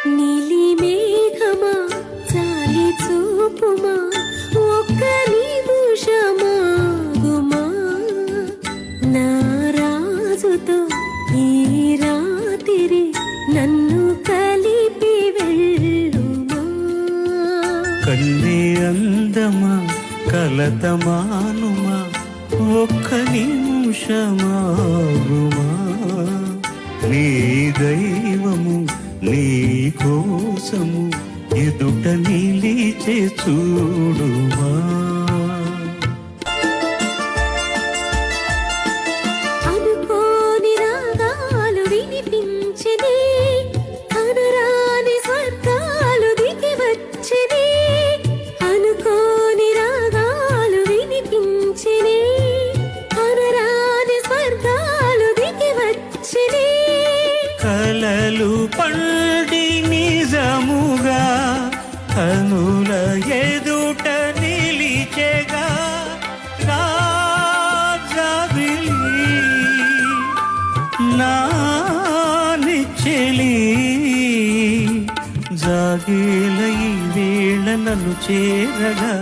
నీలి మేఘమా చాలి చూపుమా ఒక్క నిమిషమాగుమా నా రాజుతో ఈ రాత్రి నన్ను కలిపి వెళ్ళుమా. కన్నే అందమా కలతమానుమా ఒక్క నిమిషమాగుమా. నీ దైవము నీ కోసము ఎదుట నిలిచే చూడుమా. అనుకోని రాగాలు వినిపించినే కనరాని స్వర్గాలు దిగి వచ్చినే. అనుకోని రాగాలు వినిపించినే కనరాని స్వర్గాలు దిగి వచ్చినే. కలలు పండి నిజముగా కనుల ఎదుట నిలిచెగా రాజావిలి నా నిచ్చెలి జాగేల ఈ వేళ నన్ను చేరగా